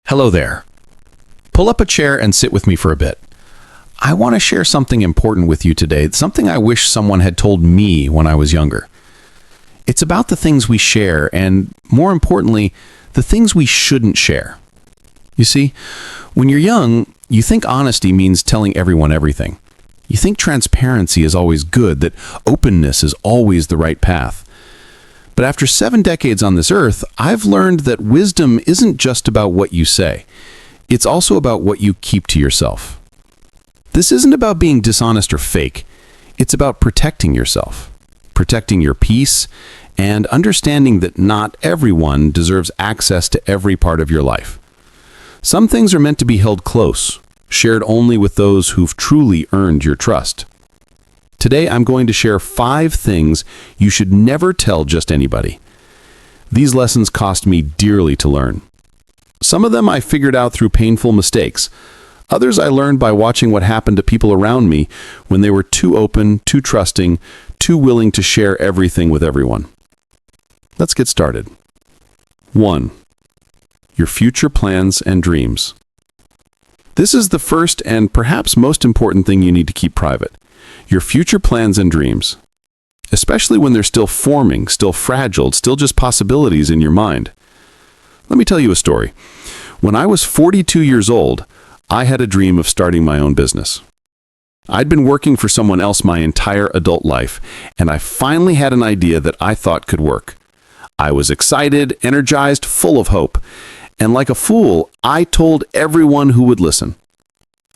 Hello there. Pull up a chair and sit with me for a bit. I want to share something important with you today, something I wish someone had told me when I was younger. It's about the things we share and, more importantly, the things we shouldn't share. You see, when you're young, you think honesty means telling everyone everything. You think transparency is always good, that openness is always the right path. But after 7 decades on this earth, I've learned that wisdom isn't just about what you say. It's also about what you keep to yourself. This isn't about being dishonest or fake. It's about protecting yourself, protecting your peace, and understanding that not everyone deserves access to every part of your life. Some things are meant to be held close, shared only with those who've truly earned your trust. Today, I'm going to share 5 things you should never tell just anybody. These lessons cost me dearly to learn. Some of them I figured out through painful mistakes. Others I learned by watching what happened to people around me when they were too open, too trusting, too willing to share everything with everyone. Let's get started. 1. Your future plans and dreams. This is the first and perhaps most important thing you need to keep private. Your future plans and dreams, especially when they're still forming, still fragile, still just possibilities in your mind. Let me tell you a story. When I was 42 years old, I had a dream of starting my own business. I'd been working for someone else my entire adult life, and I finally had an idea that I thought could work. I was excited, energized, full of hope, and like a fool, I told everyone who would listen.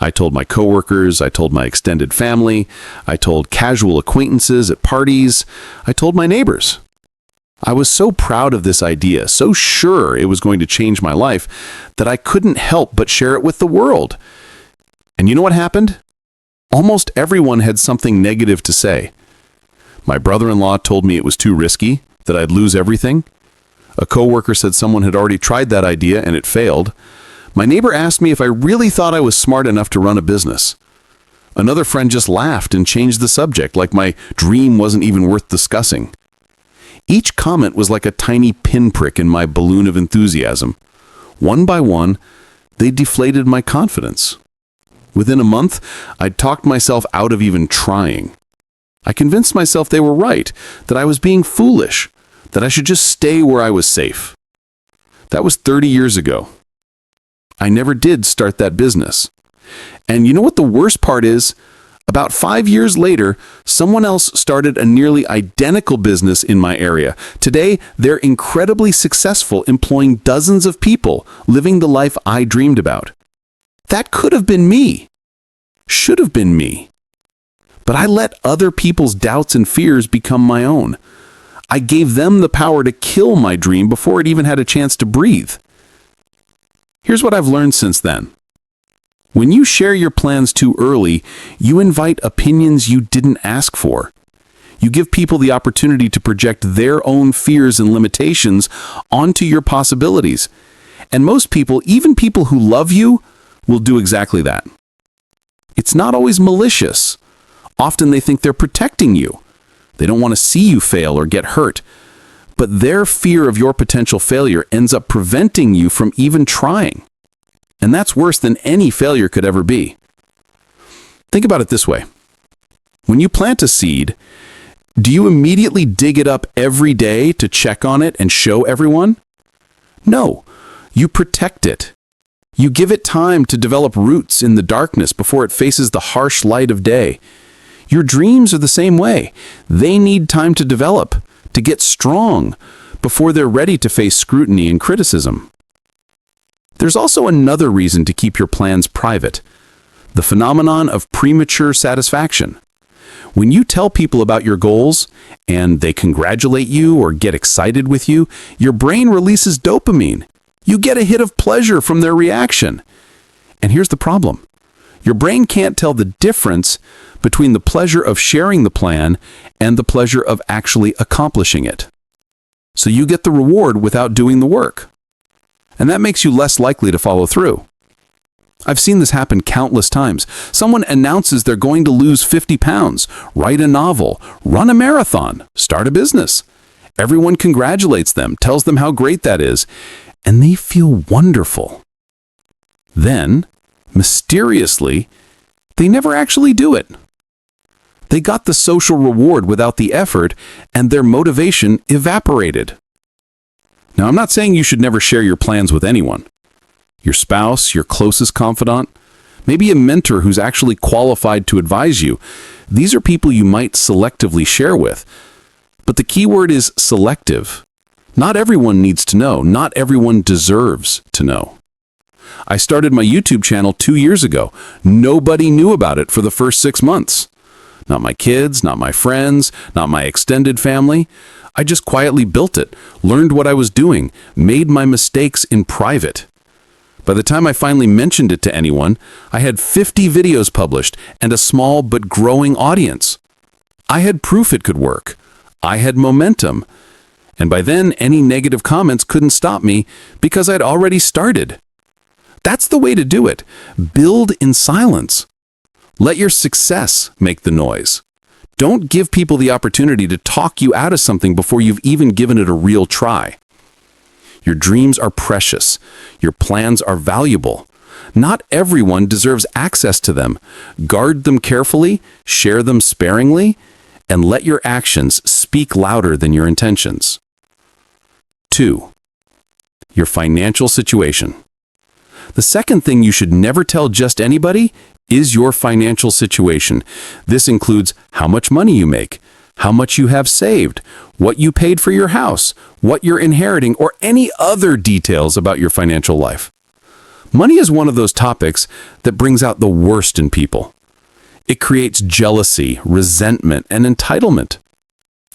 I told my coworkers, I told my extended family, I told casual acquaintances at parties, I told my neighbors. I was so proud of this idea, so sure it was going to change my life, that I couldn't help but share it with the world. And you know what happened? Almost everyone had something negative to say. My brother-in-law told me it was too risky, that I'd lose everything. A coworker said someone had already tried that idea and it failed. My neighbor asked me if I really thought I was smart enough to run a business. Another friend just laughed and changed the subject, like my dream wasn't even worth discussing. Each comment was like a tiny pinprick in my balloon of enthusiasm. One by one, they deflated my confidence. Within a month, I'd talked myself out of even trying. I convinced myself they were right, that I was being foolish, that I should just stay where I was safe. That was 30 years ago. I never did start that business. And you know what the worst part is? About 5 years later, someone else started a nearly identical business in my area. Today, they're incredibly successful, employing dozens of people, living the life I dreamed about. That could have been me. Should have been me. But I let other people's doubts and fears become my own. I gave them the power to kill my dream before it even had a chance to breathe. Here's what I've learned since then. When you share your plans too early, you invite opinions you didn't ask for. You give people the opportunity to project their own fears and limitations onto your possibilities. And most people, even people who love you, will do exactly that. It's not always malicious. Often they think they're protecting you. They don't want to see you fail or get hurt. But their fear of your potential failure ends up preventing you from even trying. And that's worse than any failure could ever be. Think about it this way. When you plant a seed, do you immediately dig it up every day to check on it and show everyone? No, you protect it. You give it time to develop roots in the darkness before it faces the harsh light of day. Your dreams are the same way. They need time to develop, to get strong, before they're ready to face scrutiny and criticism. There's also another reason to keep your plans private: the phenomenon of premature satisfaction. When you tell people about your goals, and they congratulate you or get excited with you, your brain releases dopamine. You get a hit of pleasure from their reaction. And here's the problem. Your brain can't tell the difference between the pleasure of sharing the plan and the pleasure of actually accomplishing it. So you get the reward without doing the work. And that makes you less likely to follow through. I've seen this happen countless times. Someone announces they're going to lose 50 pounds, write a novel, run a marathon, start a business. Everyone congratulates them, tells them how great that is, and they feel wonderful. Then, mysteriously, they never actually do it. They got the social reward without the effort, and their motivation evaporated. Now, I'm not saying you should never share your plans with anyone. Your spouse, your closest confidant, maybe a mentor who's actually qualified to advise you. These are people you might selectively share with. But the key word is selective. Not everyone needs to know. Not everyone deserves to know. I started my YouTube channel 2 years ago. Nobody knew about it for the first 6 months. Not my kids, not my friends, not my extended family. I just quietly built it, learned what I was doing, made my mistakes in private. By the time I finally mentioned it to anyone, I had 50 videos published and a small but growing audience. I had proof it could work. I had momentum. And by then, any negative comments couldn't stop me because I'd already started. That's the way to do it. Build in silence. Let your success make the noise. Don't give people the opportunity to talk you out of something before you've even given it a real try. Your dreams are precious. Your plans are valuable. Not everyone deserves access to them. Guard them carefully, share them sparingly, and let your actions speak louder than your intentions. 2. Your financial situation. The second thing you should never tell just anybody is your financial situation. This includes how much money you make, how much you have saved, what you paid for your house, what you're inheriting, or any other details about your financial life. Money is one of those topics that brings out the worst in people. It creates jealousy, resentment, and entitlement.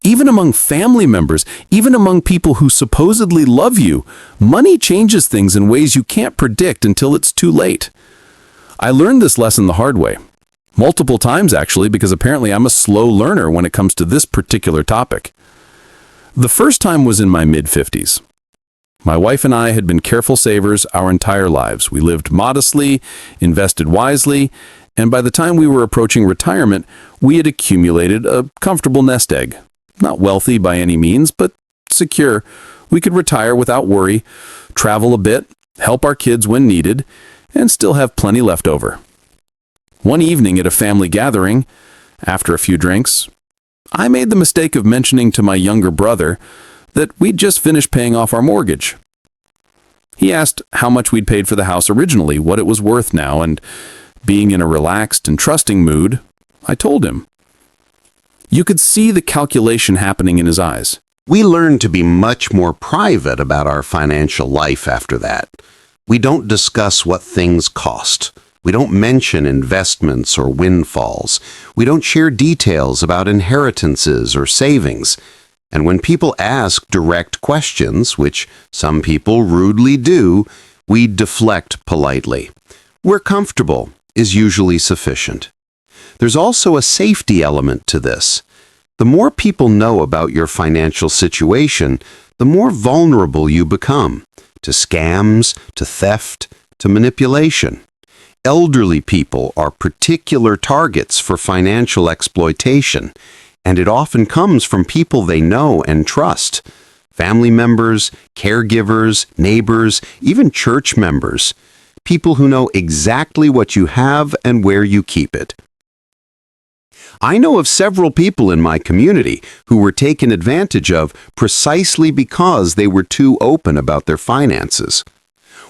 Even among family members, even among people who supposedly love you, money changes things in ways you can't predict until it's too late. I learned this lesson the hard way. Multiple times, actually, because apparently I'm a slow learner when it comes to this particular topic. The first time was in my mid-50s. My wife and I had been careful savers our entire lives. We lived modestly, invested wisely, and by the time we were approaching retirement, we had accumulated a comfortable nest egg. Not wealthy by any means, but secure. We could retire without worry, travel a bit, help our kids when needed, and still have plenty left over. One evening at a family gathering, after a few drinks, I made the mistake of mentioning to my younger brother that we'd just finished paying off our mortgage. He asked how much we'd paid for the house originally, what it was worth now, and being in a relaxed and trusting mood, I told him. You could see the calculation happening in his eyes. We learned to be much more private about our financial life after that. We don't discuss what things cost. We don't mention investments or windfalls. We don't share details about inheritances or savings. And when people ask direct questions, which some people rudely do, we deflect politely. "We're comfortable" is usually sufficient. There's also a safety element to this. The more people know about your financial situation, the more vulnerable you become to scams, to theft, to manipulation. Elderly people are particular targets for financial exploitation, and it often comes from people they know and trust. Family members, caregivers, neighbors, even church members. People who know exactly what you have and where you keep it. I know of several people in my community who were taken advantage of precisely because they were too open about their finances.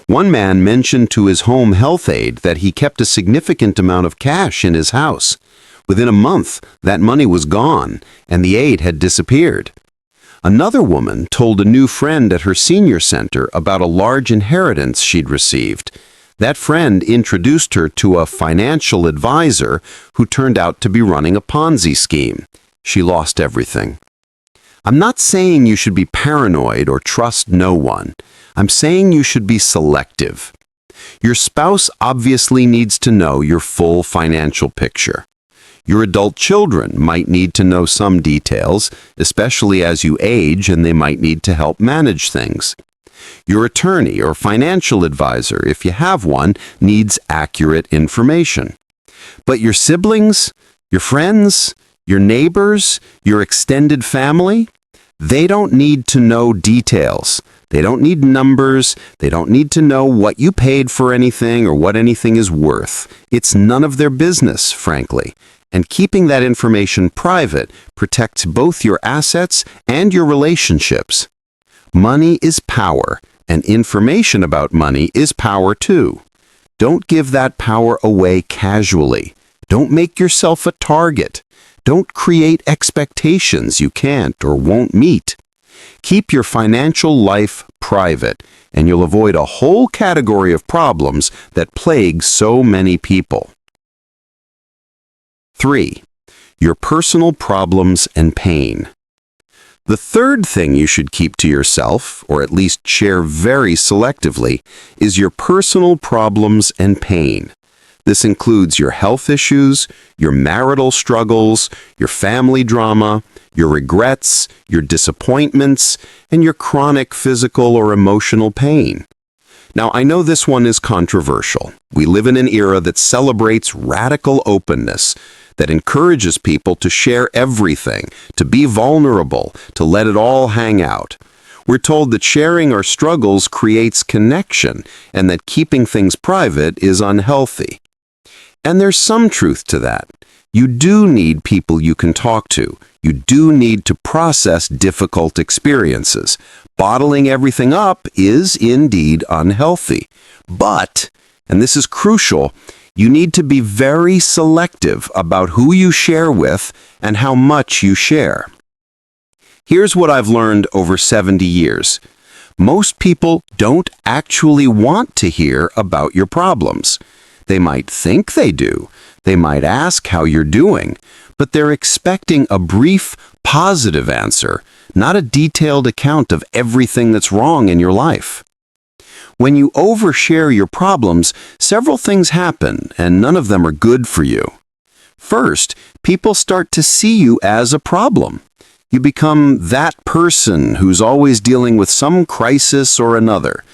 One man mentioned to his home health aide that he kept a significant amount of cash in his house. Within a month, that money was gone, and the aide had disappeared. Another woman told a new friend at her senior center about a large inheritance she'd received. That friend introduced her to a financial advisor who turned out to be running a Ponzi scheme. She lost everything. I'm not saying you should be paranoid or trust no one. I'm saying you should be selective. Your spouse obviously needs to know your full financial picture. Your adult children might need to know some details, especially as you age and they might need to help manage things. Your attorney or financial advisor, if you have one, needs accurate information. But your siblings, your friends, your neighbors, your extended family, they don't need to know details. They don't need numbers. They don't need to know what you paid for anything or what anything is worth. It's none of their business, frankly. And keeping that information private protects both your assets and your relationships. Money is power, and information about money is power too. Don't give that power away casually. Don't make yourself a target. Don't create expectations you can't or won't meet. Keep your financial life private, and you'll avoid a whole category of problems that plague so many people. 3. Your personal problems and pain. The third thing you should keep to yourself, or at least share very selectively, is your personal problems and pain. This includes your health issues, your marital struggles, your family drama, your regrets, your disappointments, and your chronic physical or emotional pain. Now, I know this one is controversial. We live in an era that celebrates radical openness, that encourages people to share everything, to be vulnerable, to let it all hang out. We're told that sharing our struggles creates connection and that keeping things private is unhealthy. And there's some truth to that. You do need people you can talk to. You do need to process difficult experiences. Bottling everything up is indeed unhealthy. But, and this is crucial, you need to be very selective about who you share with and how much you share. Here's what I've learned over 70 years. Most people don't actually want to hear about your problems. They might think they do. They might ask how you're doing, but they're expecting a brief, positive answer, not a detailed account of everything that's wrong in your life. When you overshare your problems, several things happen, and none of them are good for you. First, people start to see you as a problem. You become that person who's always dealing with some crisis or another.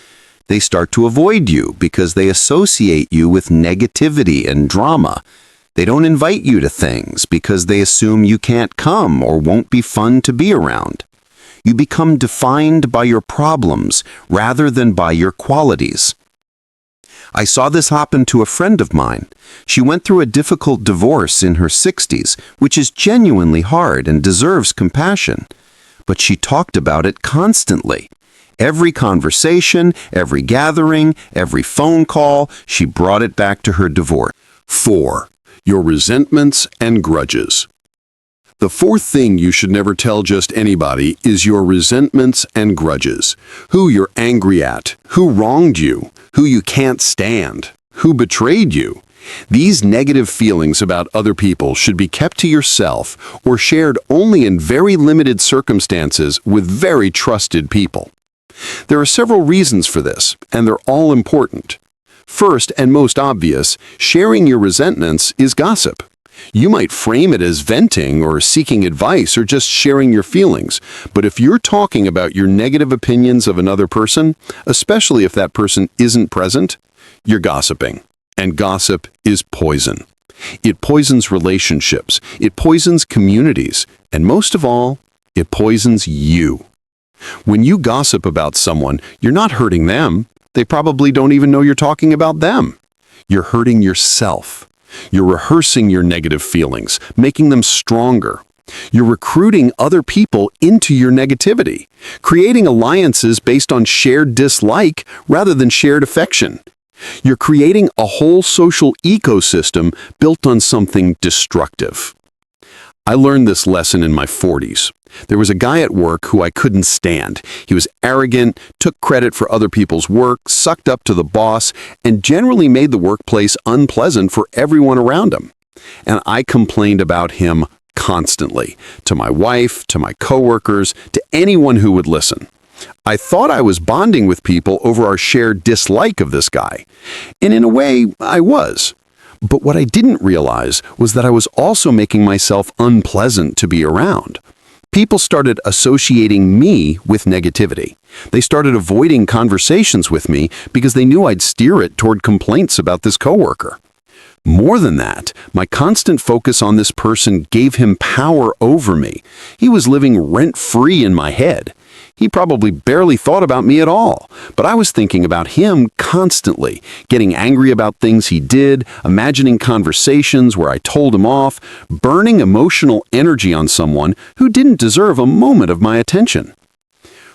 They start to avoid you because they associate you with negativity and drama. They don't invite you to things because they assume you can't come or won't be fun to be around. You become defined by your problems rather than by your qualities. I saw this happen to a friend of mine. She went through a difficult divorce in her 60s, which is genuinely hard and deserves compassion. But she talked about it constantly. Every conversation, every gathering, every phone call, she brought it back to her divorce. 4. Your resentments and grudges. The fourth thing you should never tell just anybody is your resentments and grudges. Who you're angry at, who wronged you, who you can't stand, who betrayed you. These negative feelings about other people should be kept to yourself or shared only in very limited circumstances with very trusted people. There are several reasons for this, and they're all important. First, and most obvious, sharing your resentments is gossip. You might frame it as venting or seeking advice or just sharing your feelings, but if you're talking about your negative opinions of another person, especially if that person isn't present, you're gossiping. And gossip is poison. It poisons relationships, it poisons communities, and most of all, it poisons you. When you gossip about someone, you're not hurting them. They probably don't even know you're talking about them. You're hurting yourself. You're rehearsing your negative feelings, making them stronger. You're recruiting other people into your negativity, creating alliances based on shared dislike rather than shared affection. You're creating a whole social ecosystem built on something destructive. I learned this lesson in my 40s. There was a guy at work who I couldn't stand. He was arrogant, took credit for other people's work, sucked up to the boss, and generally made the workplace unpleasant for everyone around him. And I complained about him constantly, to my wife, to my coworkers, to anyone who would listen. I thought I was bonding with people over our shared dislike of this guy. And in a way, I was. But what I didn't realize was that I was also making myself unpleasant to be around. People started associating me with negativity. They started avoiding conversations with me because they knew I'd steer it toward complaints about this coworker. More than that, my constant focus on this person gave him power over me. He was living rent-free in my head. He probably barely thought about me at all, but I was thinking about him constantly, getting angry about things he did, imagining conversations where I told him off, burning emotional energy on someone who didn't deserve a moment of my attention.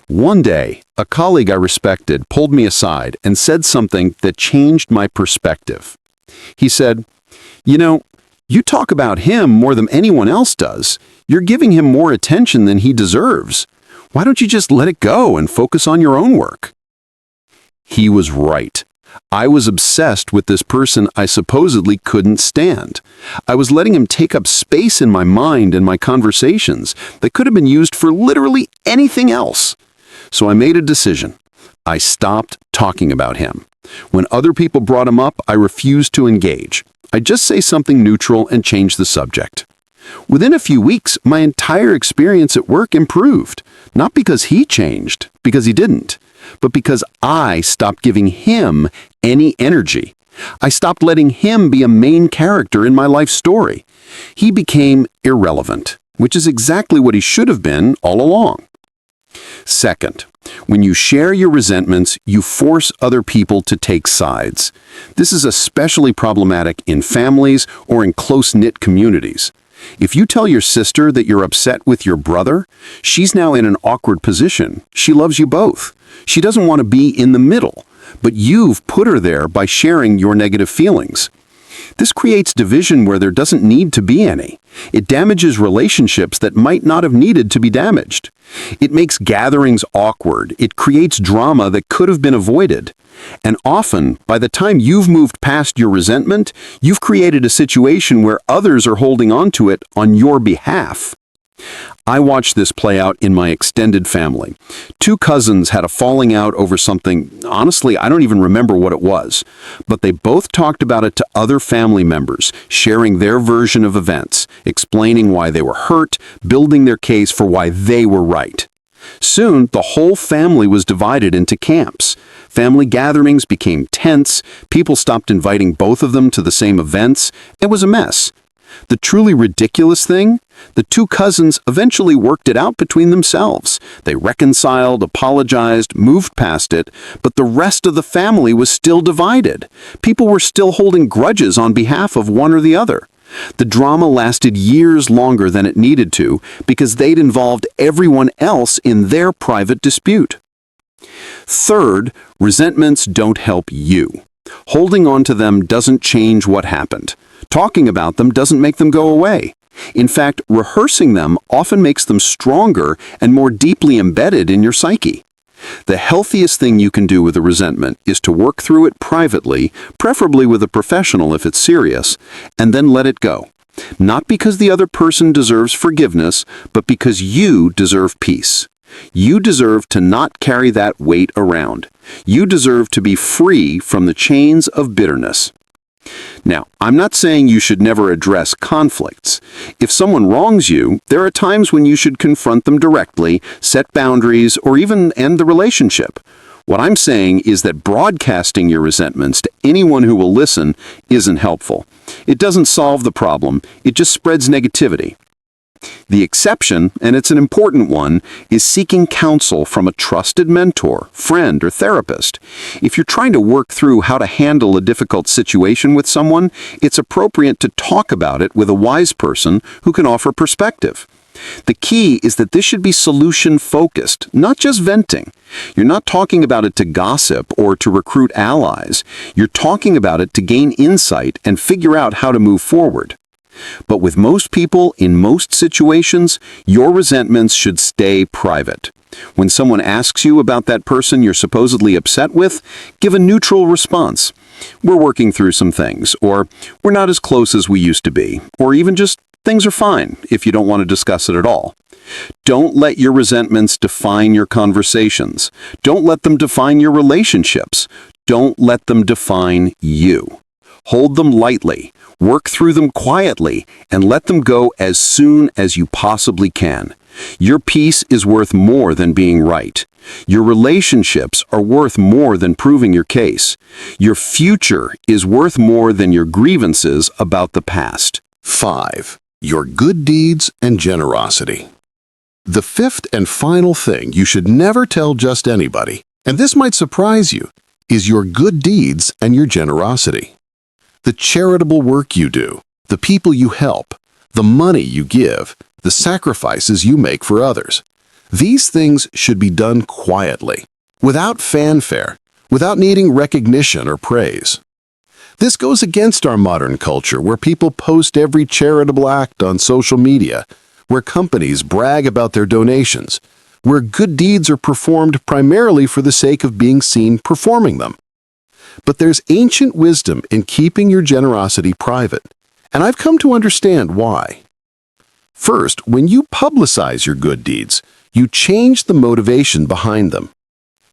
One day, a colleague I respected pulled me aside and said something that changed my perspective. He said, "You talk about him more than anyone else does. You're giving him more attention than he deserves. Why don't you just let it go and focus on your own work?" He was right. I was obsessed with this person I supposedly couldn't stand. I was letting him take up space in my mind and my conversations that could have been used for literally anything else. So I made a decision. I stopped talking about him. When other people brought him up, I refused to engage. I'd just say something neutral and change the subject. Within a few weeks, my entire experience at work improved. Not because he changed, because he didn't, but because I stopped giving him any energy. I stopped letting him be a main character in my life story. He became irrelevant, which is exactly what he should have been all along. Second, when you share your resentments, you force other people to take sides. This is especially problematic in families or in close-knit communities. If you tell your sister that you're upset with your brother, she's now in an awkward position. She loves you both. She doesn't want to be in the middle, but you've put her there by sharing your negative feelings. This creates division where there doesn't need to be any. It damages relationships that might not have needed to be damaged. It makes gatherings awkward. It creates drama that could have been avoided. And often, by the time you've moved past your resentment, you've created a situation where others are holding on to it on your behalf. I watched this play out in my extended family. Two cousins had a falling out over something, honestly, I don't even remember what it was, but they both talked about it to other family members, sharing their version of events, explaining why they were hurt, building their case for why they were right. Soon, the whole family was divided into camps. Family gatherings became tense, people stopped inviting both of them to the same events. It was a mess. The truly ridiculous thing? The two cousins eventually worked it out between themselves. They reconciled, apologized, moved past it, but the rest of the family was still divided. People were still holding grudges on behalf of one or the other. The drama lasted years longer than it needed to because they'd involved everyone else in their private dispute. Third, resentments don't help you. Holding on to them doesn't change what happened. Talking about them doesn't make them go away. In fact, rehearsing them often makes them stronger and more deeply embedded in your psyche. The healthiest thing you can do with a resentment is to work through it privately, preferably with a professional if it's serious, and then let it go. Not because the other person deserves forgiveness, but because you deserve peace. You deserve to not carry that weight around. You deserve to be free from the chains of bitterness. Now, I'm not saying you should never address conflicts. If someone wrongs you, there are times when you should confront them directly, set boundaries, or even end the relationship. What I'm saying is that broadcasting your resentments to anyone who will listen isn't helpful. It doesn't solve the problem, it just spreads negativity. The exception, and it's an important one, is seeking counsel from a trusted mentor, friend, or therapist. If you're trying to work through how to handle a difficult situation with someone, it's appropriate to talk about it with a wise person who can offer perspective. The key is that this should be solution-focused, not just venting. You're not talking about it to gossip or to recruit allies. You're talking about it to gain insight and figure out how to move forward. But with most people, in most situations, your resentments should stay private. When someone asks you about that person you're supposedly upset with, give a neutral response. We're working through some things, or we're not as close as we used to be, or even just things are fine if you don't want to discuss it at all. Don't let your resentments define your conversations. Don't let them define your relationships. Don't let them define you. Hold them lightly, work through them quietly, and let them go as soon as you possibly can. Your peace is worth more than being right. Your relationships are worth more than proving your case. Your future is worth more than your grievances about the past. 5. Your good deeds and generosity. The fifth and final thing you should never tell just anybody, and this might surprise you, is your good deeds and your generosity. The charitable work you do, the people you help, the money you give, the sacrifices you make for others. These things should be done quietly, without fanfare, without needing recognition or praise. This goes against our modern culture where people post every charitable act on social media, where companies brag about their donations, where good deeds are performed primarily for the sake of being seen performing them. But there's ancient wisdom in keeping your generosity private, and I've come to understand why. First, when you publicize your good deeds, you change the motivation behind them.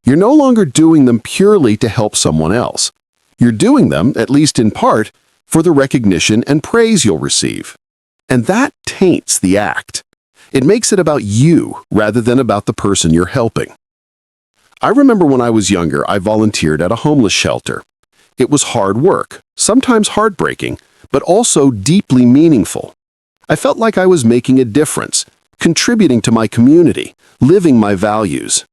You're no longer doing them purely to help someone else. You're doing them, at least in part, for the recognition and praise you'll receive. And that taints the act. It makes it about you rather than about the person you're helping. I remember when I was younger, I volunteered at a homeless shelter. It was hard work, sometimes heartbreaking, but also deeply meaningful. I felt like I was making a difference, contributing to my community, living my values.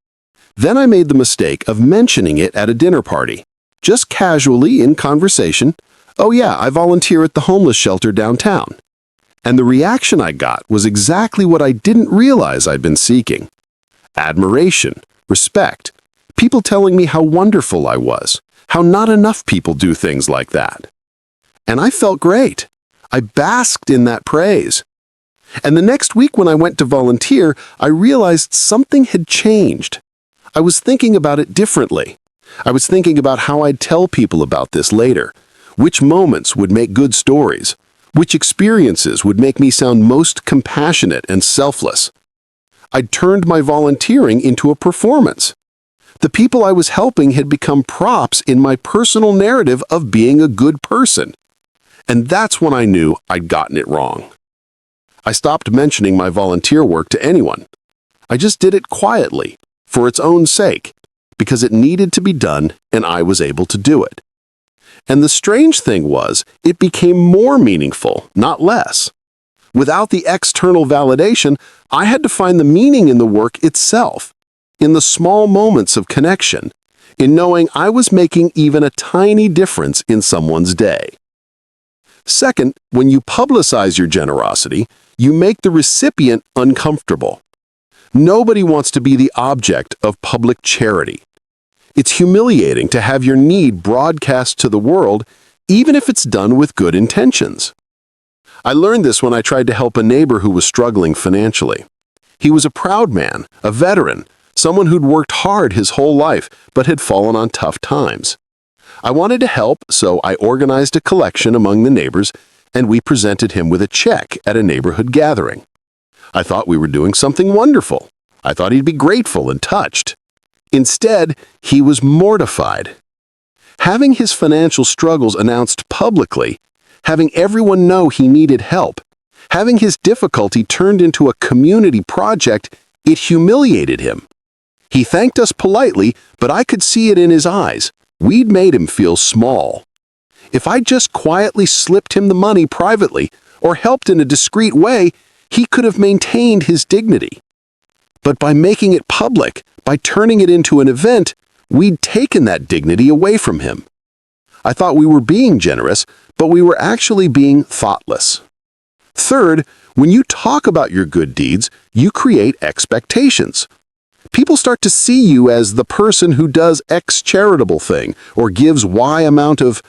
Then I made the mistake of mentioning it at a dinner party, just casually in conversation. "Oh yeah, I volunteer at the homeless shelter downtown." And the reaction I got was exactly what I didn't realize I'd been seeking. Admiration, respect, people telling me how wonderful I was, how not enough people do things like that. And I felt great. I basked in that praise. And the next week when I went to volunteer, I realized something had changed. I was thinking about it differently. I was thinking about how I'd tell people about this later, which moments would make good stories, which experiences would make me sound most compassionate and selfless. I'd turned my volunteering into a performance. The people I was helping had become props in my personal narrative of being a good person. And that's when I knew I'd gotten it wrong. I stopped mentioning my volunteer work to anyone. I just did it quietly, for its own sake, because it needed to be done and I was able to do it. And the strange thing was, it became more meaningful, not less. Without the external validation, I had to find the meaning in the work itself, in the small moments of connection, in knowing I was making even a tiny difference in someone's day. Second, when you publicize your generosity, you make the recipient uncomfortable. Nobody wants to be the object of public charity. It's humiliating to have your need broadcast to the world, even if it's done with good intentions. I learned this when I tried to help a neighbor who was struggling financially. He was a proud man, a veteran, someone who'd worked hard his whole life but had fallen on tough times. I wanted to help, so I organized a collection among the neighbors, and we presented him with a check at a neighborhood gathering. I thought we were doing something wonderful. I thought he'd be grateful and touched. Instead, he was mortified. Having his financial struggles announced publicly, having everyone know he needed help, having his difficulty turned into a community project, it humiliated him. He thanked us politely, but I could see it in his eyes. We'd made him feel small. If I just quietly slipped him the money privately or helped in a discreet way, he could have maintained his dignity. But by making it public, by turning it into an event, we'd taken that dignity away from him. I thought we were being generous, but we were actually being thoughtless. Third, when you talk about your good deeds, you create expectations. People start to see you as the person who does X charitable thing or gives Y amount of,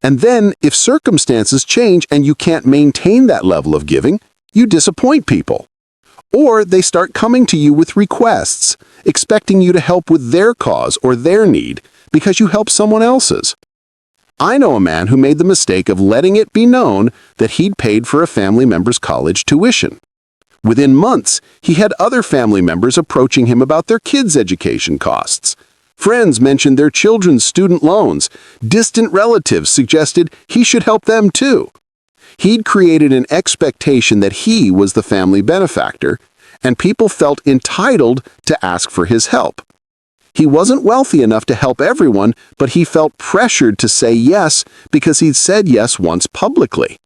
and then if circumstances change and you can't maintain that level of giving, you disappoint people. Or they start coming to you with requests, expecting you to help with their cause or their need because you helped someone else's. I know a man who made the mistake of letting it be known that he'd paid for a family member's college tuition. Within months, he had other family members approaching him about their kids' education costs. Friends mentioned their children's student loans. Distant relatives suggested he should help them too. He'd created an expectation that he was the family benefactor, and people felt entitled to ask for his help. He wasn't wealthy enough to help everyone, but he felt pressured to say yes because he'd said yes once publicly.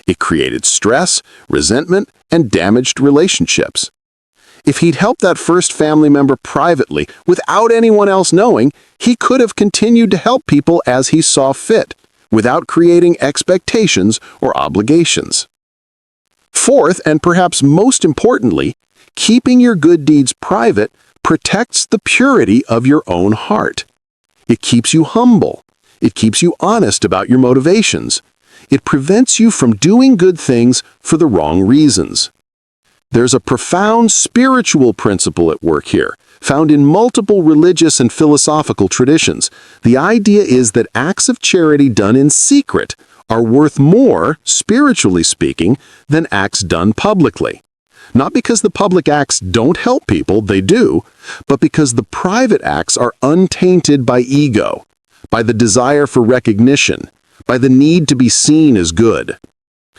It created stress, resentment, and damaged relationships. If he'd helped that first family member privately, without anyone else knowing, he could have continued to help people as he saw fit, without creating expectations or obligations. Fourth, and perhaps most importantly, keeping your good deeds private protects the purity of your own heart. It keeps you humble. It keeps you honest about your motivations. It prevents you from doing good things for the wrong reasons. There's a profound spiritual principle at work here, found in multiple religious and philosophical traditions. The idea is that acts of charity done in secret are worth more, spiritually speaking, than acts done publicly. Not because the public acts don't help people, they do, but because the private acts are untainted by ego, by the desire for recognition, by the need to be seen as good.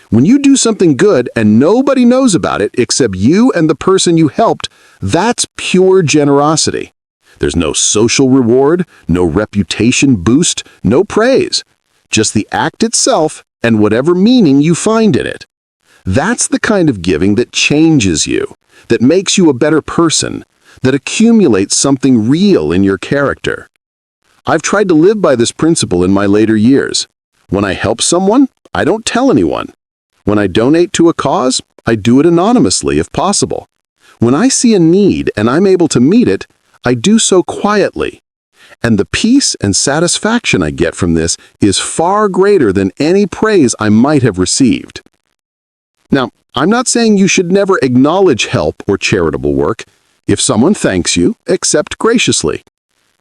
When you do something good and nobody knows about it except you and the person you helped, that's pure generosity. There's no social reward, no reputation boost, no praise. Just the act itself and whatever meaning you find in it. That's the kind of giving that changes you, that makes you a better person, that accumulates something real in your character. I've tried to live by this principle in my later years. When I help someone, I don't tell anyone. When I donate to a cause, I do it anonymously if possible. When I see a need and I'm able to meet it, I do so quietly. And the peace and satisfaction I get from this is far greater than any praise I might have received. Now, I'm not saying you should never acknowledge help or charitable work. If someone thanks you, accept graciously.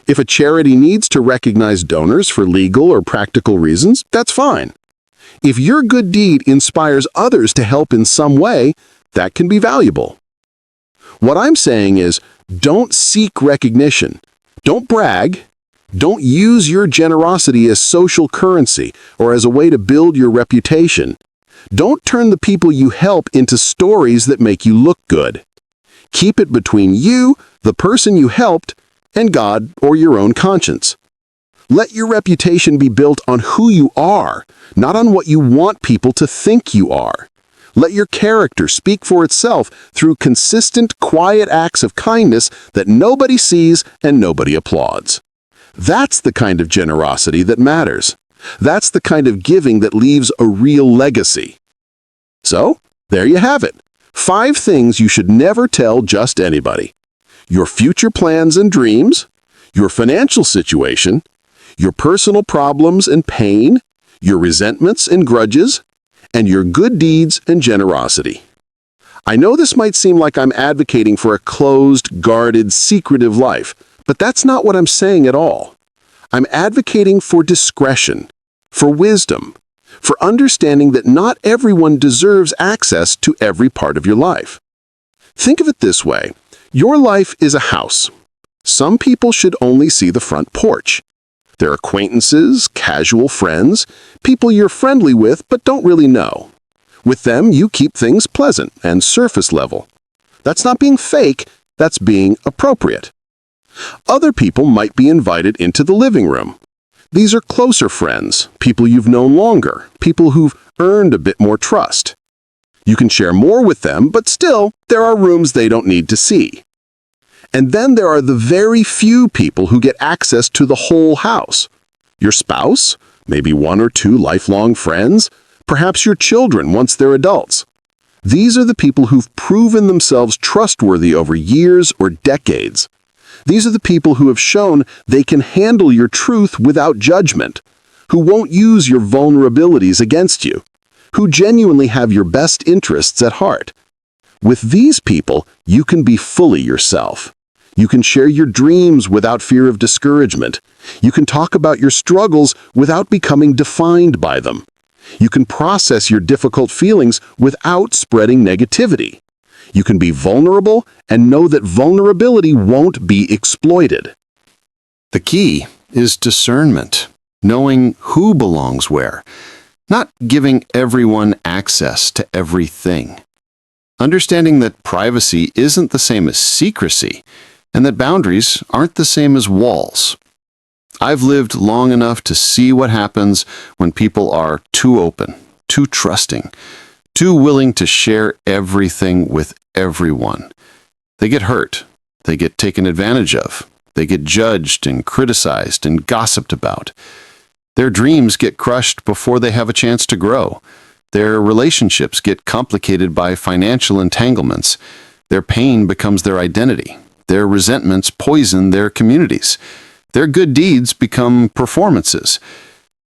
If a charity needs to recognize donors for legal or practical reasons, that's fine. If your good deed inspires others to help in some way, that can be valuable. What I'm saying is, don't seek recognition. Don't brag. Don't use your generosity as social currency or as a way to build your reputation. Don't turn the people you help into stories that make you look good. Keep it between you, the person you helped, and God or your own conscience. Let your reputation be built on who you are, not on what you want people to think you are. Let your character speak for itself through consistent, quiet acts of kindness that nobody sees and nobody applauds. That's the kind of generosity that matters. That's the kind of giving that leaves a real legacy. So, there you have it. 5 things you should never tell just anybody. Your future plans and dreams, your financial situation, your personal problems and pain, your resentments and grudges, and your good deeds and generosity. I know this might seem like I'm advocating for a closed, guarded, secretive life, but that's not what I'm saying at all. I'm advocating for discretion, for wisdom, for understanding that not everyone deserves access to every part of your life. Think of it this way. Your life is a house. Some people should only see the front porch. They're acquaintances, casual friends, people you're friendly with but don't really know. With them, you keep things pleasant and surface level. That's not being fake, that's being appropriate. Other people might be invited into the living room. These are closer friends, people you've known longer, people who've earned a bit more trust. You can share more with them, but still, there are rooms they don't need to see. And then there are the very few people who get access to the whole house. Your spouse, maybe 1 or 2 lifelong friends, perhaps your children once they're adults. These are the people who've proven themselves trustworthy over years or decades. These are the people who have shown they can handle your truth without judgment, who won't use your vulnerabilities against you, who genuinely have your best interests at heart. With these people, you can be fully yourself. You can share your dreams without fear of discouragement. You can talk about your struggles without becoming defined by them. You can process your difficult feelings without spreading negativity. You can be vulnerable and know that vulnerability won't be exploited. The key is discernment, knowing who belongs where, not giving everyone access to everything. Understanding that privacy isn't the same as secrecy, and that boundaries aren't the same as walls. I've lived long enough to see what happens when people are too open, too trusting, too willing to share everything with everyone. They get hurt. They get taken advantage of. They get judged and criticized and gossiped about. Their dreams get crushed before they have a chance to grow. Their relationships get complicated by financial entanglements. Their pain becomes their identity. Their resentments poison their communities. Their good deeds become performances.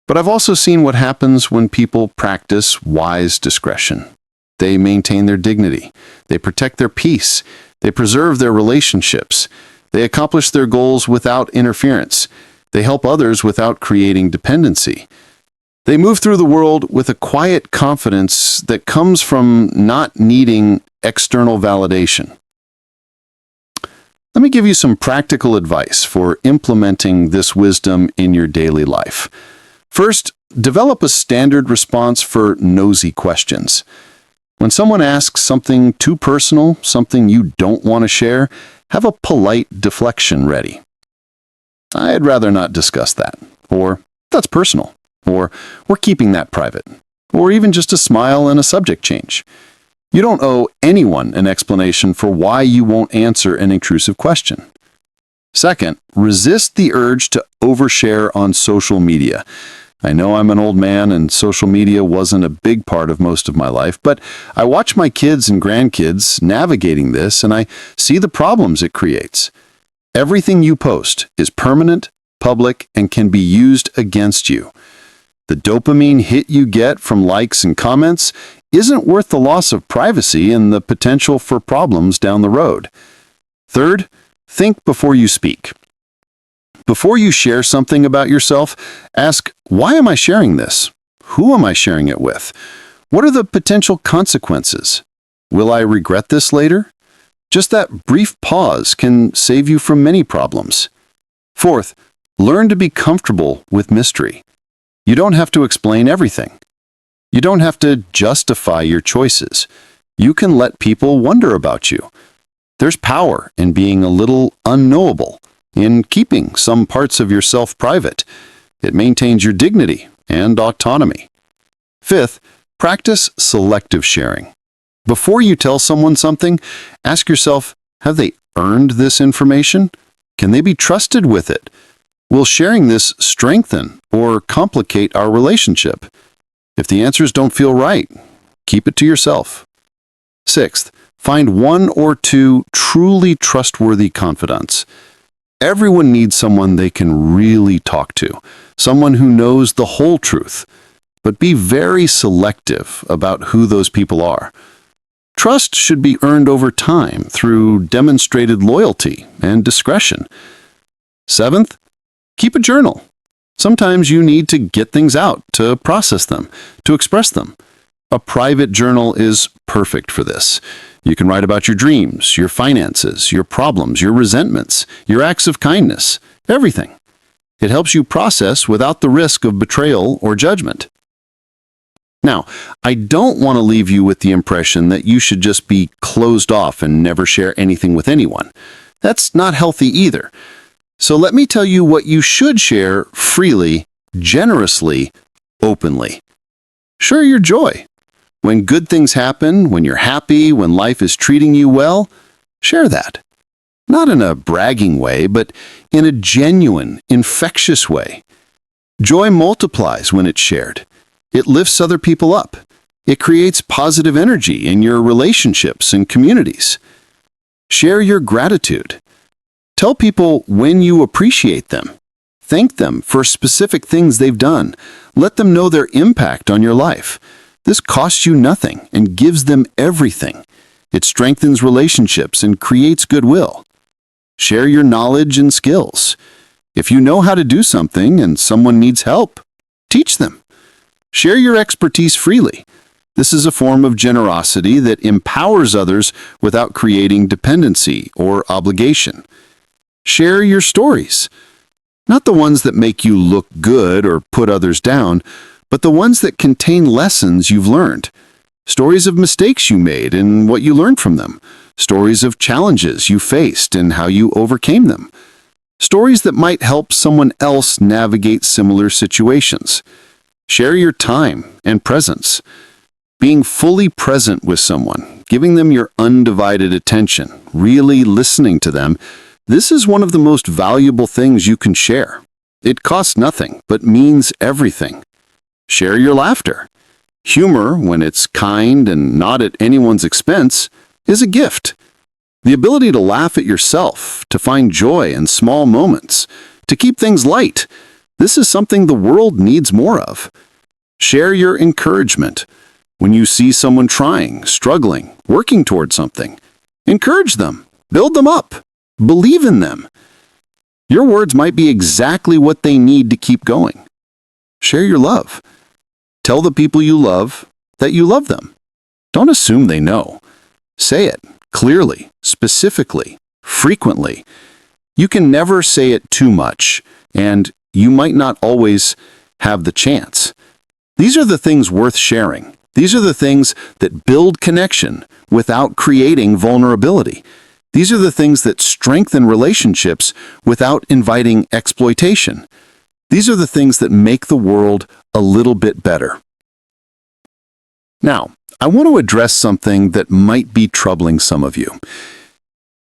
But I've also seen what happens when people practice wise discretion. They maintain their dignity. They protect their peace. They preserve their relationships. They accomplish their goals without interference. They help others without creating dependency. They move through the world with a quiet confidence that comes from not needing external validation. Let me give you some practical advice for implementing this wisdom in your daily life. First, develop a standard response for nosy questions. When someone asks something too personal, something you don't want to share, have a polite deflection ready. I'd rather not discuss that. Or, that's personal. Or, we're keeping that private. Or even just a smile and a subject change. You don't owe anyone an explanation for why you won't answer an intrusive question. Second, resist the urge to overshare on social media. I know I'm an old man and social media wasn't a big part of most of my life, but I watch my kids and grandkids navigating this and I see the problems it creates. Everything you post is permanent, public, and can be used against you. The dopamine hit you get from likes and comments isn't worth the loss of privacy and the potential for problems down the road. Third, think before you speak. Before you share something about yourself, ask, why am I sharing this? Who am I sharing it with? What are the potential consequences? Will I regret this later? Just that brief pause can save you from many problems. Fourth, learn to be comfortable with mystery. You don't have to explain everything. You don't have to justify your choices. You can let people wonder about you. There's power in being a little unknowable, in keeping some parts of yourself private. It maintains your dignity and autonomy. Fifth, practice selective sharing. Before you tell someone something, ask yourself, have they earned this information? Can they be trusted with it? Will sharing this strengthen or complicate our relationship? If the answers don't feel right, keep it to yourself. Sixth, find one or two truly trustworthy confidants. Everyone needs someone they can really talk to, someone who knows the whole truth. But be very selective about who those people are. Trust should be earned over time through demonstrated loyalty and discretion. Seventh, keep a journal. Sometimes you need to get things out, to process them, to express them. A private journal is perfect for this. You can write about your dreams, your finances, your problems, your resentments, your acts of kindness, everything. It helps you process without the risk of betrayal or judgment. Now, I don't want to leave you with the impression that you should just be closed off and never share anything with anyone. That's not healthy either. So let me tell you what you should share freely, generously, openly. Share your joy. When good things happen, when you're happy, when life is treating you well, share that. Not in a bragging way, but in a genuine, infectious way. Joy multiplies when it's shared. It lifts other people up. It creates positive energy in your relationships and communities. Share your gratitude. Tell people when you appreciate them. Thank them for specific things they've done. Let them know their impact on your life. This costs you nothing and gives them everything. It strengthens relationships and creates goodwill. Share your knowledge and skills. If you know how to do something and someone needs help, teach them. Share your expertise freely. This is a form of generosity that empowers others without creating dependency or obligation. Share your stories. Not the ones that make you look good or put others down, but the ones that contain lessons you've learned. Stories of mistakes you made and what you learned from them. Stories of challenges you faced and how you overcame them. Stories that might help someone else navigate similar situations. Share your time and presence. Being fully present with someone, giving them your undivided attention, really listening to them, this is one of the most valuable things you can share. It costs nothing, but means everything. Share your laughter. Humor, when it's kind and not at anyone's expense, is a gift. The ability to laugh at yourself, to find joy in small moments, to keep things light, this is something the world needs more of. Share your encouragement. When you see someone trying, struggling, working toward something, encourage them, build them up, believe in them. Your words might be exactly what they need to keep going. Share your love. Tell the people you love that you love them. Don't assume they know. Say it clearly, specifically, frequently. You can never say it too much, and you might not always have the chance. These are the things worth sharing. These are the things that build connection without creating vulnerability. These are the things that strengthen relationships without inviting exploitation. These are the things that make the world a little bit better. Now, I want to address something that might be troubling some of you.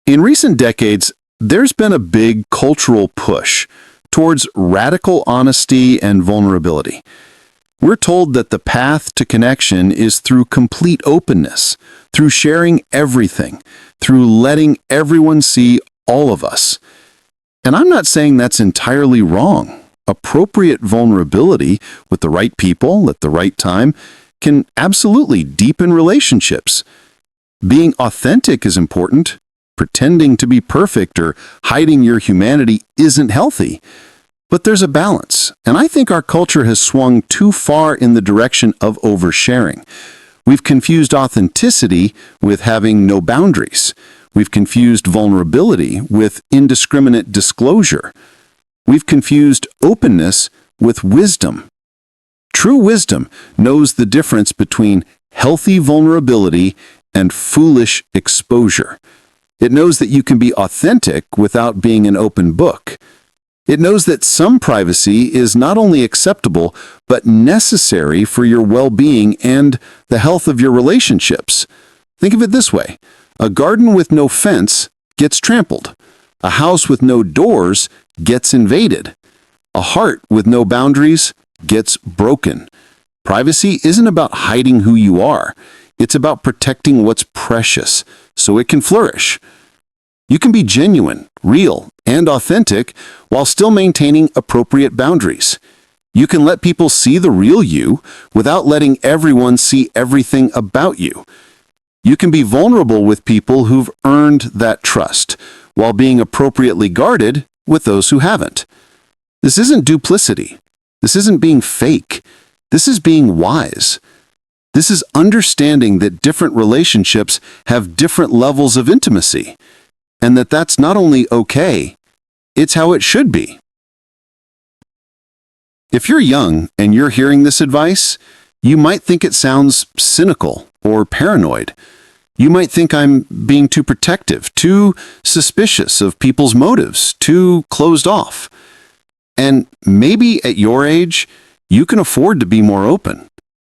In recent decades, there's been a big cultural push towards radical honesty and vulnerability. We're told that the path to connection is through complete openness, through sharing everything, through letting everyone see all of us. And I'm not saying that's entirely wrong. Appropriate vulnerability with the right people at the right time can absolutely deepen relationships. Being authentic is important. Pretending to be perfect or hiding your humanity isn't healthy. But there's a balance, and I think our culture has swung too far in the direction of oversharing. We've confused authenticity with having no boundaries. We've confused vulnerability with indiscriminate disclosure. We've confused openness with wisdom. True wisdom knows the difference between healthy vulnerability and foolish exposure. It knows that you can be authentic without being an open book. It knows that some privacy is not only acceptable, but necessary for your well-being and the health of your relationships. Think of it this way. A garden with no fence gets trampled. A house with no doors gets invaded. A heart with no boundaries gets broken. Privacy isn't about hiding who you are. It's about protecting what's precious so it can flourish. You can be genuine, real, and authentic while still maintaining appropriate boundaries. You can let people see the real you without letting everyone see everything about you. You can be vulnerable with people who've earned that trust while being appropriately guarded with those who haven't. This isn't duplicity. This isn't being fake. This is being wise. This is understanding that different relationships have different levels of intimacy, and that that's not only okay, it's how it should be. If you're young and you're hearing this advice, you might think it sounds cynical or paranoid. You might think I'm being too protective, too suspicious of people's motives, too closed off. And maybe at your age, you can afford to be more open.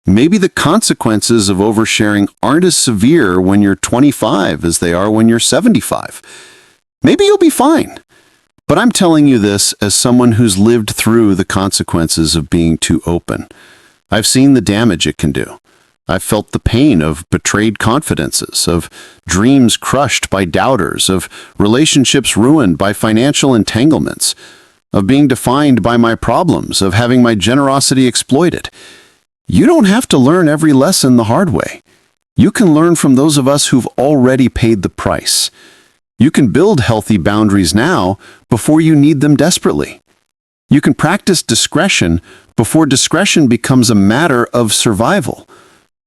Maybe the consequences of oversharing aren't as severe when you're 25 as they are when you're 75. Maybe you'll be fine. But I'm telling you this as someone who's lived through the consequences of being too open. I've seen the damage it can do. I've felt the pain of betrayed confidences, of dreams crushed by doubters, of relationships ruined by financial entanglements, of being defined by my problems, of having my generosity exploited. You don't have to learn every lesson the hard way. You can learn from those of us who've already paid the price. You can build healthy boundaries now before you need them desperately. You can practice discretion before discretion becomes a matter of survival.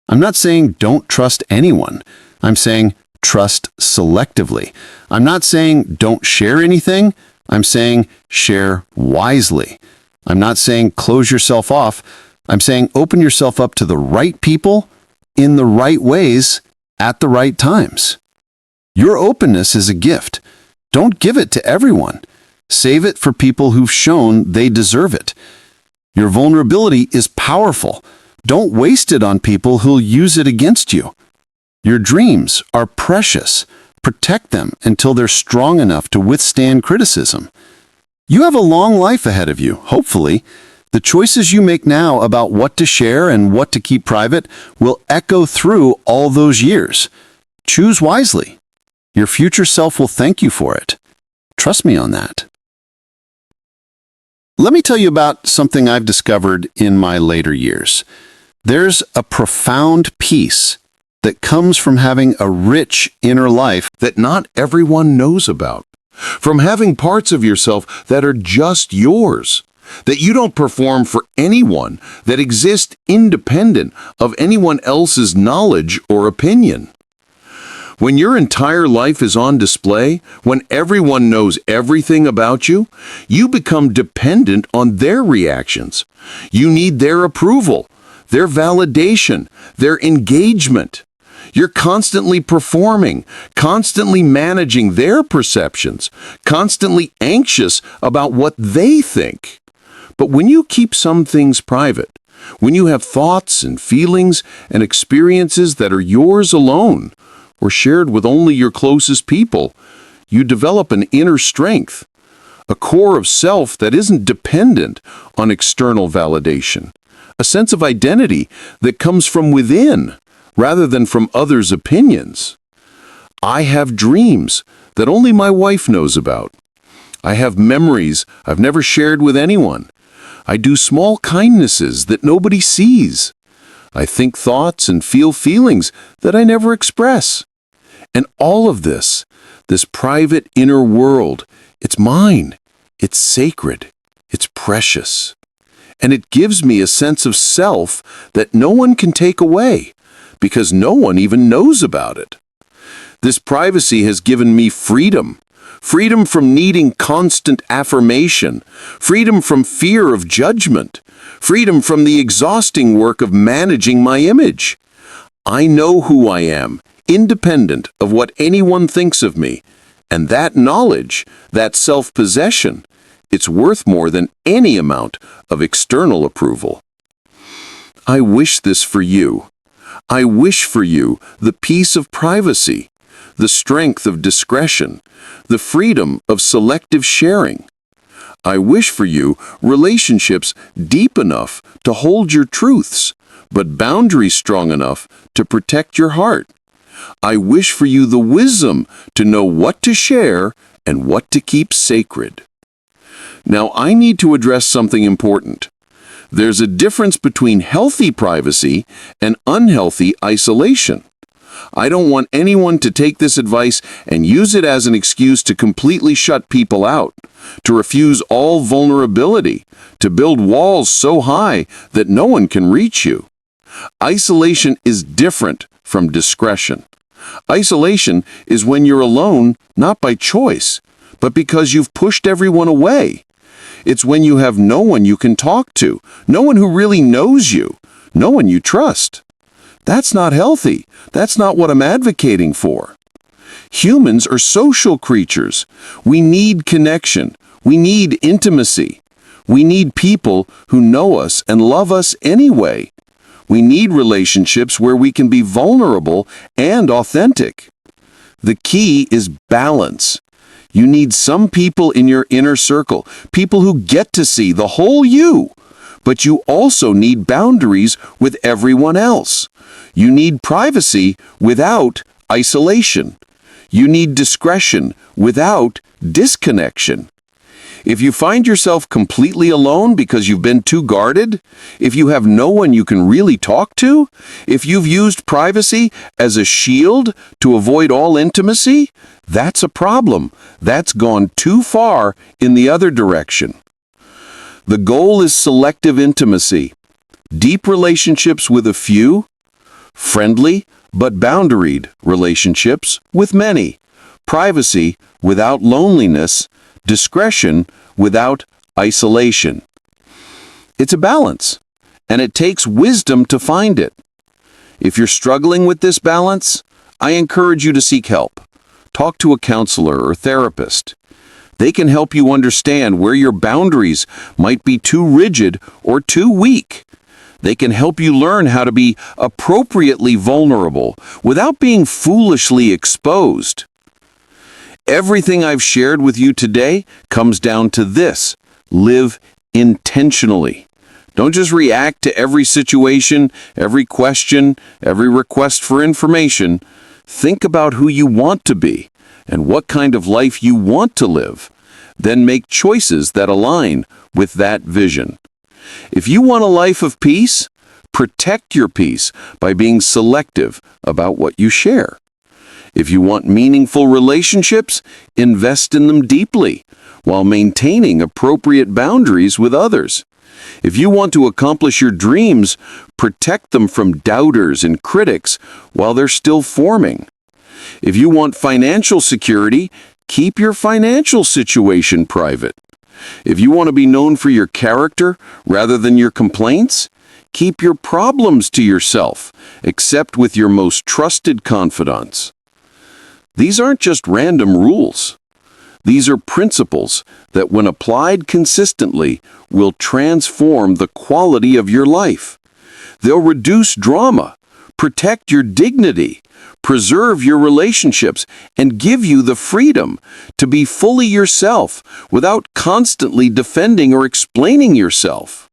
I'm not saying don't trust anyone. I'm saying trust selectively. I'm not saying don't share anything. I'm saying share wisely. I'm not saying close yourself off. I'm saying open yourself up to the right people in the right ways at the right times. Your openness is a gift. Don't give it to everyone. Save it for people who've shown they deserve it. Your vulnerability is powerful. Don't waste it on people who'll use it against you. Your dreams are precious. Protect them until they're strong enough to withstand criticism. You have a long life ahead of you, hopefully. The choices you make now about what to share and what to keep private will echo through all those years. Choose wisely. Your future self will thank you for it. Trust me on that. Let me tell you about something I've discovered in my later years. There's a profound peace that comes from having a rich inner life that not everyone knows about. From having parts of yourself that are just yours, that you don't perform for anyone, that exist independent of anyone else's knowledge or opinion. When your entire life is on display, when everyone knows everything about you, you become dependent on their reactions. You need their approval, their validation, their engagement. You're constantly performing, constantly managing their perceptions, constantly anxious about what they think. But when you keep some things private, when you have thoughts and feelings and experiences that are yours alone, or shared with only your closest people, you develop an inner strength, a core of self that isn't dependent on external validation, a sense of identity that comes from within rather than from others' opinions. I have dreams that only my wife knows about. I have memories I've never shared with anyone. I do small kindnesses that nobody sees. I think thoughts and feel feelings that I never express. And all of this private inner world, it's mine. It's sacred. It's precious. And it gives me a sense of self that no one can take away, because no one even knows about it. This privacy has given me freedom. Freedom from needing constant affirmation. Freedom from fear of judgment. Freedom from the exhausting work of managing my image. I know who I am, independent of what anyone thinks of me. And that knowledge, that self-possession, it's worth more than any amount of external approval. I wish this for you. I wish for you the peace of privacy, the strength of discretion, the freedom of selective sharing. I wish for you relationships deep enough to hold your truths, but boundaries strong enough to protect your heart. I wish for you the wisdom to know what to share and what to keep sacred. Now, I need to address something important. There's a difference between healthy privacy and unhealthy isolation. I don't want anyone to take this advice and use it as an excuse to completely shut people out, to refuse all vulnerability, to build walls so high that no one can reach you. Isolation is different from discretion. Isolation is when you're alone, not by choice, but because you've pushed everyone away. It's when you have no one you can talk to, no one who really knows you, no one you trust. That's not healthy. That's not what I'm advocating for. Humans are social creatures. We need connection. We need intimacy. We need people who know us and love us anyway. We need relationships where we can be vulnerable and authentic. The key is balance. You need some people in your inner circle, people who get to see the whole you, but you also need boundaries with everyone else. You need privacy without isolation. You need discretion without disconnection. If you find yourself completely alone because you've been too guarded, if you have no one you can really talk to, if you've used privacy as a shield to avoid all intimacy, that's a problem. That's gone too far in the other direction. The goal is selective intimacy, deep relationships with a few, friendly but boundaried relationships with many, privacy without loneliness, discretion without isolation. It's a balance, and it takes wisdom to find it. If you're struggling with this balance, I encourage you to seek help. Talk to a counselor or therapist. They can help you understand where your boundaries might be too rigid or too weak. They can help you learn how to be appropriately vulnerable without being foolishly exposed. Everything I've shared with you today comes down to this: live intentionally. Don't just react to every situation, every question, every request for information. Think about who you want to be and what kind of life you want to live. Then make choices that align with that vision. If you want a life of peace, protect your peace by being selective about what you share. If you want meaningful relationships, invest in them deeply while maintaining appropriate boundaries with others. If you want to accomplish your dreams, protect them from doubters and critics while they're still forming. If you want financial security, keep your financial situation private. If you want to be known for your character rather than your complaints, keep your problems to yourself, except with your most trusted confidants. These aren't just random rules. These are principles that, when applied consistently, will transform the quality of your life. They'll reduce drama, protect your dignity, preserve your relationships, and give you the freedom to be fully yourself without constantly defending or explaining yourself.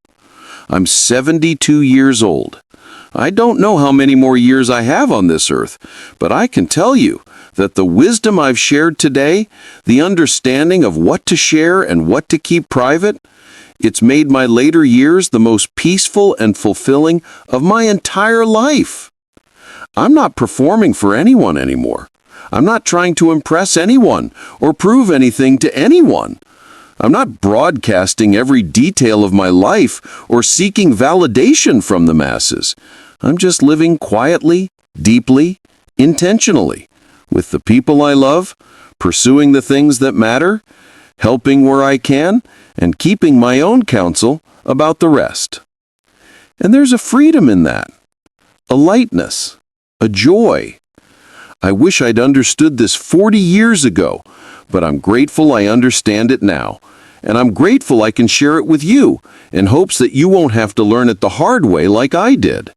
I'm 72 years old. I don't know how many more years I have on this earth, but I can tell you that the wisdom I've shared today, the understanding of what to share and what to keep private, it's made my later years the most peaceful and fulfilling of my entire life. I'm not performing for anyone anymore. I'm not trying to impress anyone or prove anything to anyone. I'm not broadcasting every detail of my life or seeking validation from the masses. I'm just living quietly, deeply, intentionally, with the people I love, pursuing the things that matter, helping where I can, and keeping my own counsel about the rest. And there's a freedom in that, a lightness, a joy. I wish I'd understood this 40 years ago, but I'm grateful I understand it now. And I'm grateful I can share it with you, in hopes that you won't have to learn it the hard way like I did.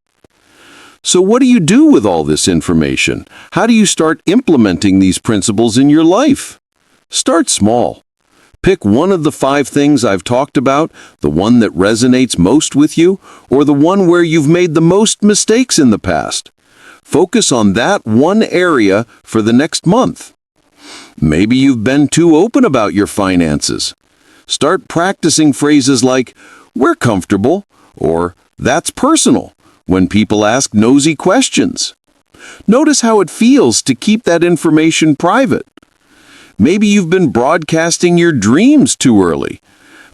So what do you do with all this information? How do you start implementing these principles in your life? Start small. Pick one of the 5 things I've talked about, the one that resonates most with you, or the one where you've made the most mistakes in the past. Focus on that one area for the next month. Maybe you've been too open about your finances. Start practicing phrases like, "we're comfortable," or "that's personal," when people ask nosy questions. Notice how it feels to keep that information private. Maybe you've been broadcasting your dreams too early.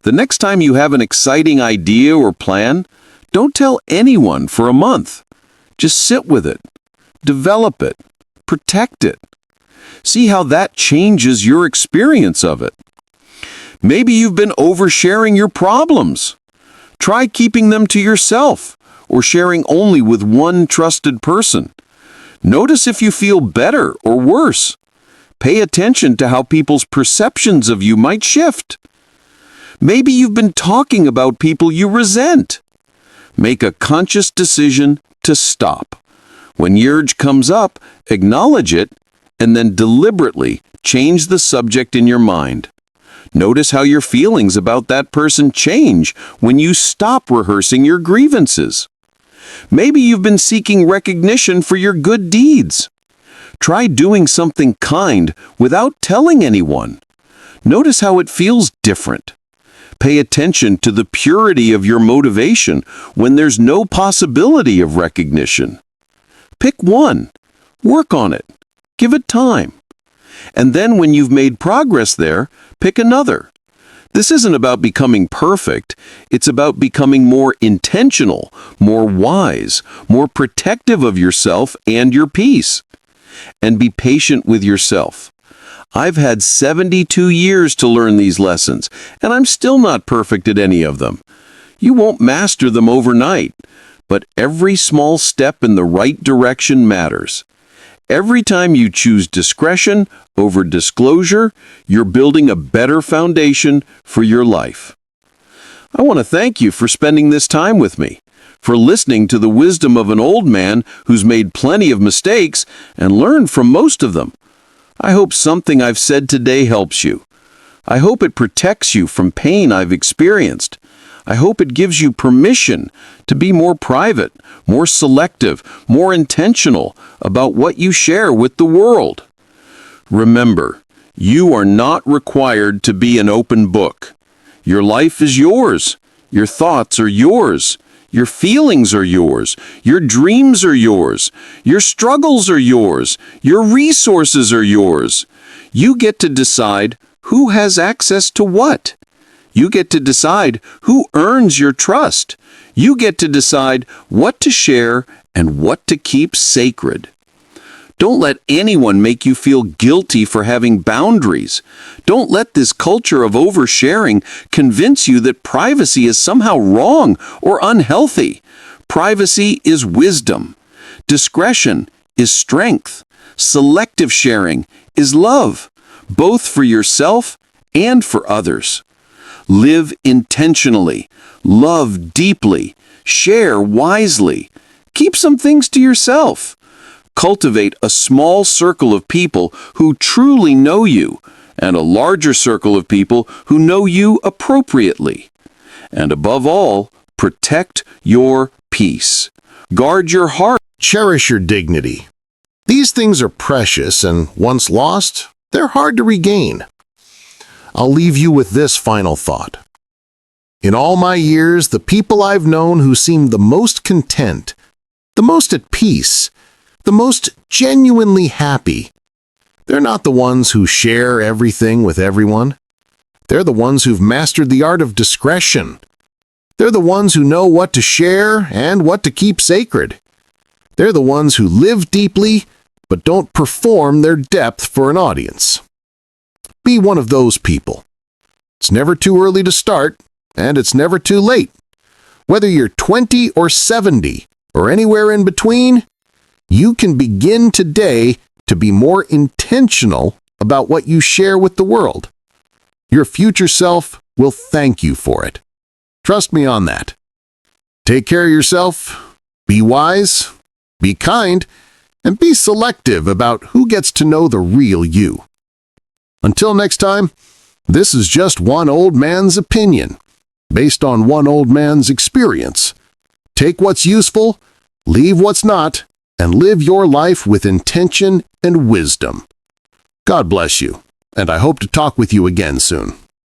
The next time you have an exciting idea or plan, don't tell anyone for a month. Just sit with it, develop it, protect it. See how that changes your experience of it. Maybe you've been oversharing your problems. Try keeping them to yourself or sharing only with one trusted person. Notice if you feel better or worse. Pay attention to how people's perceptions of you might shift. Maybe you've been talking about people you resent. Make a conscious decision to stop. When the urge comes up, acknowledge it, and then deliberately change the subject in your mind. Notice how your feelings about that person change when you stop rehearsing your grievances. Maybe you've been seeking recognition for your good deeds. Try doing something kind without telling anyone. Notice how it feels different. Pay attention to the purity of your motivation when there's no possibility of recognition. Pick one. Work on it. Give it time. And then when you've made progress there, pick another. This isn't about becoming perfect. It's about becoming more intentional, more wise, more protective of yourself and your peace. And be patient with yourself. I've had 72 years to learn these lessons, and I'm still not perfect at any of them. You won't master them overnight, but every small step in the right direction matters. Every time you choose discretion over disclosure, you're building a better foundation for your life. I want to thank you for spending this time with me, for listening to the wisdom of an old man who's made plenty of mistakes and learned from most of them. I hope something I've said today helps you. I hope it protects you from pain I've experienced. I hope it gives you permission to be more private, more selective, more intentional about what you share with the world. Remember, you are not required to be an open book. Your life is yours. Your thoughts are yours. Your feelings are yours. Your dreams are yours. Your struggles are yours. Your resources are yours. You get to decide who has access to what. You get to decide who earns your trust. You get to decide what to share and what to keep sacred. Don't let anyone make you feel guilty for having boundaries. Don't let this culture of oversharing convince you that privacy is somehow wrong or unhealthy. Privacy is wisdom. Discretion is strength. Selective sharing is love, both for yourself and for others. Live intentionally. Love deeply. Share wisely. Keep some things to yourself. Cultivate a small circle of people who truly know you, and a larger circle of people who know you appropriately. And above all, protect your peace. Guard your heart. Cherish your dignity. These things are precious, and once lost, they're hard to regain. I'll leave you with this final thought. In all my years, the people I've known who seemed the most content, the most at peace, the most genuinely happy, they're not the ones who share everything with everyone. They're the ones who've mastered the art of discretion. They're the ones who know what to share and what to keep sacred. They're the ones who live deeply, but don't perform their depth for an audience. Be one of those people. It's never too early to start, and it's never too late. Whether you're 20 or 70, or anywhere in between, you can begin today to be more intentional about what you share with the world. Your future self will thank you for it. Trust me on that. Take care of yourself, be wise, be kind, and be selective about who gets to know the real you. Until next time, this is just one old man's opinion, based on one old man's experience. Take what's useful, leave what's not, and live your life with intention and wisdom. God bless you, and I hope to talk with you again soon.